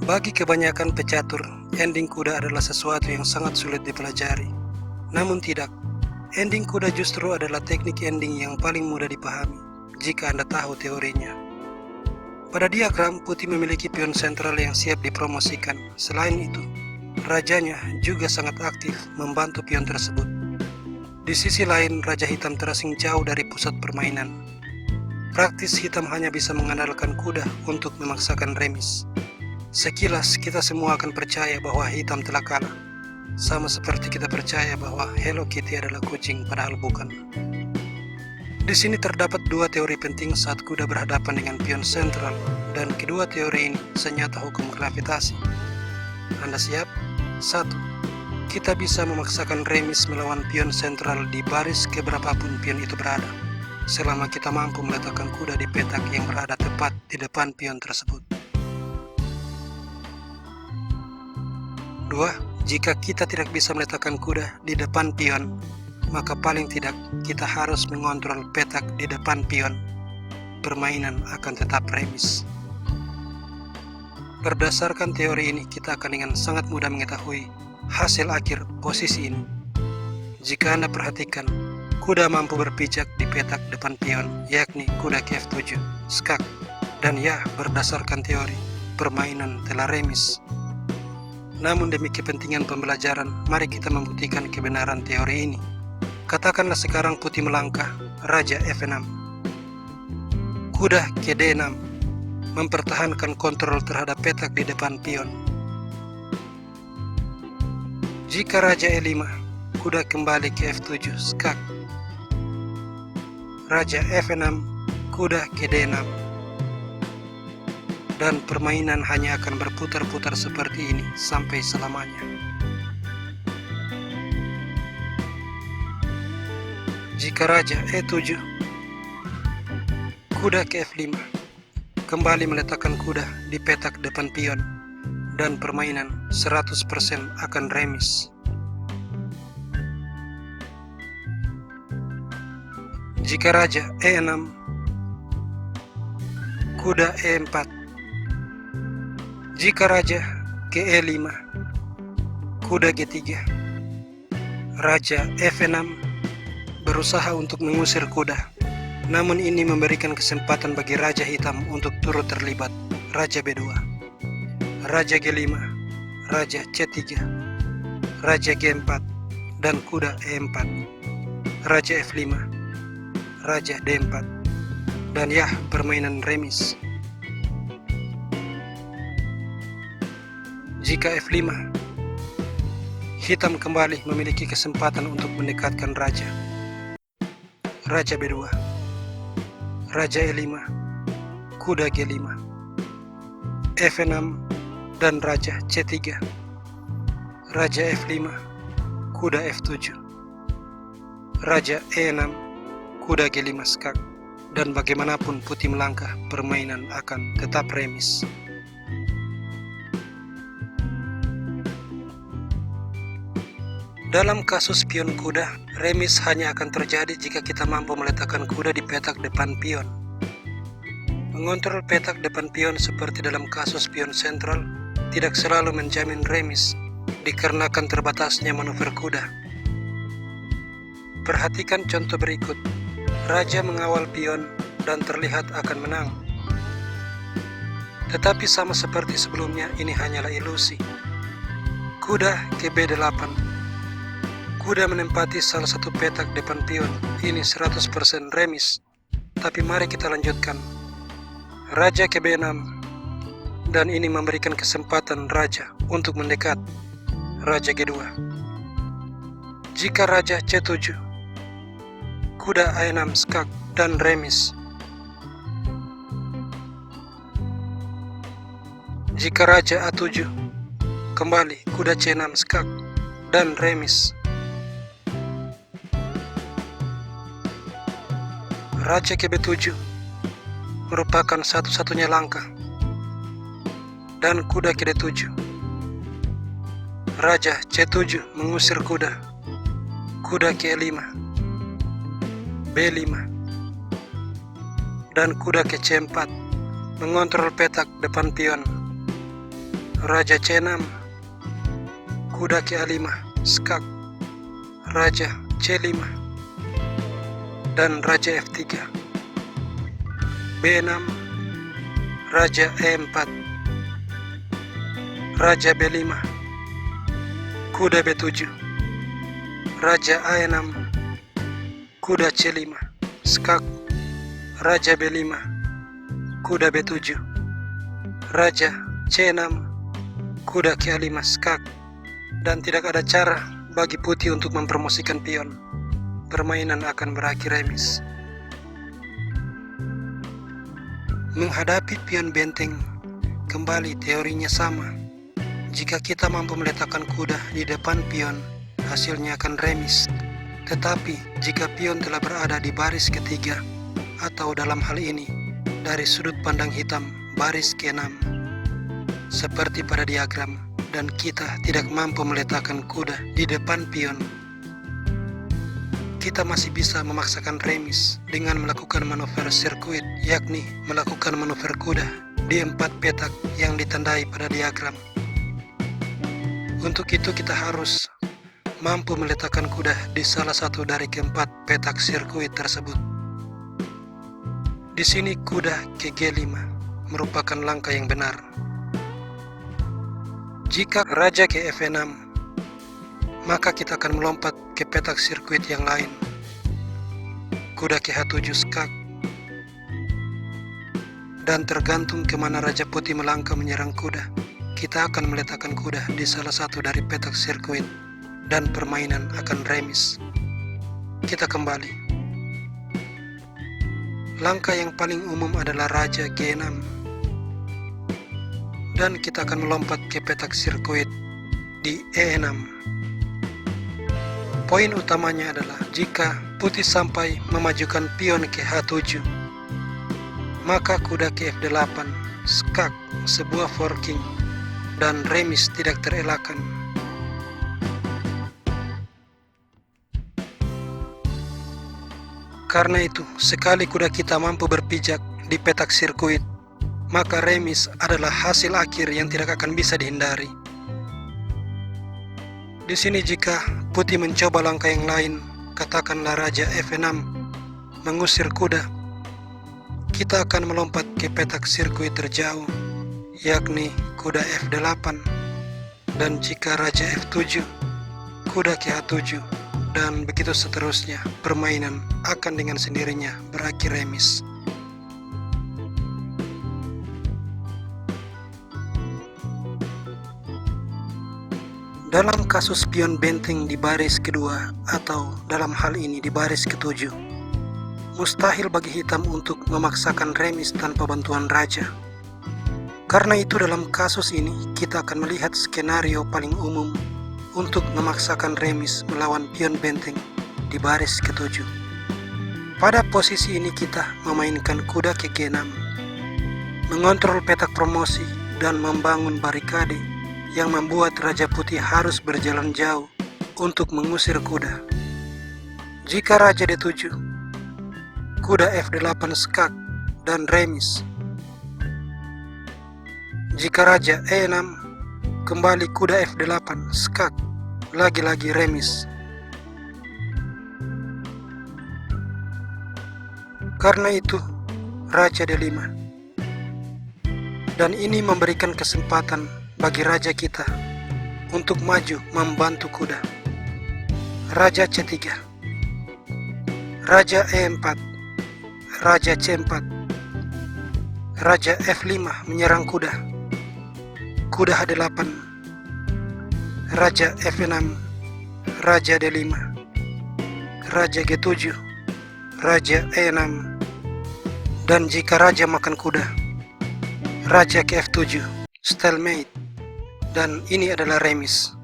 Bagi kebanyakan pecatur, ending kuda adalah sesuatu yang sangat sulit dipelajari. Namun tidak, ending kuda justru adalah teknik ending yang paling mudah dipahami jika Anda tahu teorinya. Pada diagram, putih memiliki pion sentral yang siap dipromosikan. Selain itu, rajanya juga sangat aktif membantu pion tersebut. Di sisi lain, raja hitam terasing jauh dari pusat permainan. Praktis hitam hanya bisa mengandalkan kuda untuk memaksakan remis. Sekilas kita semua akan percaya bahwa hitam telah kalah, sama seperti kita percaya bahwa Hello Kitty adalah kucing padahal bukan. Di sini terdapat dua teori penting saat kuda berhadapan dengan pion sentral, dan kedua teori ini senyata hukum gravitasi. Anda siap? 1. Kita bisa memaksakan remis melawan pion sentral di baris keberapapun pion itu berada, selama kita mampu meletakkan kuda di petak yang berada tepat di depan pion tersebut. 2. Jika kita tidak bisa meletakkan kuda di depan pion, maka paling tidak kita harus mengontrol petak di depan pion. Permainan akan tetap remis. Berdasarkan teori ini, kita akan dengan sangat mudah mengetahui hasil akhir posisi ini. Jika Anda perhatikan, kuda mampu berpijak di petak depan pion, yakni kuda ke F7, skak. Dan ya, berdasarkan teori, permainan telah remis. Namun demi kepentingan pembelajaran, mari kita membuktikan kebenaran teori ini. Katakanlah sekarang putih melangkah, raja F6. Kuda ke D6, mempertahankan kontrol terhadap petak di depan pion. Jika raja E5, kuda kembali ke F7, skak. Raja F6, kuda ke D6. Dan permainan hanya akan berputar-putar seperti ini sampai selamanya. Jika raja E7, kuda ke F5, kembali meletakkan kuda di petak depan pion, dan permainan 100% akan remis. Jika raja E6, kuda E4, jika raja ke E5, kuda G3, raja F6 berusaha untuk mengusir kuda. Namun ini memberikan kesempatan bagi raja hitam untuk turut terlibat. Raja B2, raja G5, raja C3, raja G4, dan kuda E4, raja F5, raja D4. Dan ya, permainan remis. Jika F5, hitam kembali memiliki kesempatan untuk mendekatkan raja. Raja B2, raja E5, kuda G5, F6, dan raja C3, raja F5, kuda F7, raja E6, kuda G5 skak. Dan bagaimanapun putih melangkah, permainan akan tetap remis. Dalam kasus pion kuda, remis hanya akan terjadi jika kita mampu meletakkan kuda di petak depan pion. Mengontrol petak depan pion seperti dalam kasus pion sentral tidak selalu menjamin remis, dikarenakan terbatasnya manuver kuda. Perhatikan contoh berikut. Raja mengawal pion dan terlihat akan menang. Tetapi sama seperti sebelumnya, ini hanyalah ilusi. Kuda ke B8. Kuda menempati salah satu petak depan pion. Ini 100% remis. Tapi mari kita lanjutkan. Raja ke B6. Dan ini memberikan kesempatan raja untuk mendekat. Raja G2. Jika raja C7, kuda A6 skak dan remis. Jika raja A7, kembali kuda C6 skak dan remis. Raja ke B7 merupakan satu-satunya langkah, dan kuda ke D7. Raja C7 mengusir kuda. Kuda ke E5, B5, dan kuda ke C4 mengontrol petak depan pion. Raja C6, kuda ke A5, skak, Raja C5, dan Raja F3. B6, Raja E4, Raja B5, kuda B7, Raja A6, kuda C5, skak, Raja B5, kuda B7, Raja C6, kuda ke A5, skak. Dan tidak ada cara bagi putih untuk mempromosikan pion. Permainan akan berakhir remis. Menghadapi pion benteng, kembali teorinya sama. Jika kita mampu meletakkan kuda di depan pion, hasilnya akan remis. Tetapi jika pion telah berada di baris ketiga, atau dalam hal ini dari sudut pandang hitam baris ke-6, seperti pada diagram, dan kita tidak mampu meletakkan kuda di depan pion, kita masih bisa memaksakan remis dengan melakukan manuver sirkuit, yakni melakukan manuver kuda di 4 petak yang ditandai pada diagram. Untuk itu kita harus mampu meletakkan kuda di salah satu dari keempat petak sirkuit tersebut. Di sini kuda ke G5 merupakan langkah yang benar. Jika Raja ke F6, maka kita akan melompat ke petak sirkuit yang lain. Kuda ke H7, skak. Dan tergantung kemana Raja Putih melangkah menyerang kuda, kita akan meletakkan kuda di salah satu dari petak sirkuit, dan permainan akan remis. Kita kembali. Langkah yang paling umum adalah Raja G6. Dan kita akan melompat ke petak sirkuit di E6. Poin utamanya adalah jika putih sampai memajukan pion ke H7, maka kuda ke F8, skak, sebuah forking, dan remis tidak terelakkan. Karena itu, sekali kuda kita mampu berpijak di petak sirkuit, maka remis adalah hasil akhir yang tidak akan bisa dihindari. Di sini jika putih mencoba langkah yang lain, katakanlah Raja F6 mengusir kuda, kita akan melompat ke petak sirkuit terjauh, yakni kuda F8. Dan jika Raja F7, kuda ke H7, dan begitu seterusnya, permainan akan dengan sendirinya berakhir remis. Dalam kasus pion benteng di baris kedua, atau dalam hal ini di baris ke-7, mustahil bagi hitam untuk memaksakan remis tanpa bantuan raja. Karena itu dalam kasus ini kita akan melihat skenario paling umum untuk memaksakan remis melawan pion benteng di baris ke-7. Pada posisi ini kita memainkan kuda ke G6, mengontrol petak promosi dan membangun barikade yang membuat Raja Putih harus berjalan jauh untuk mengusir kuda. Jika Raja D7, kuda F8, skak, dan remis. Jika Raja E6, kembali kuda F8, skak, lagi-lagi remis. Karena itu, Raja D5. Dan ini memberikan kesempatan bagi raja kita untuk maju membantu kuda. Raja C3, Raja E4, Raja C4, Raja F5 menyerang kuda, kuda H8, Raja F6, Raja D5, Raja G7, Raja E6, dan jika raja makan kuda, Raja ke F7, stalemate, dan ini adalah remis.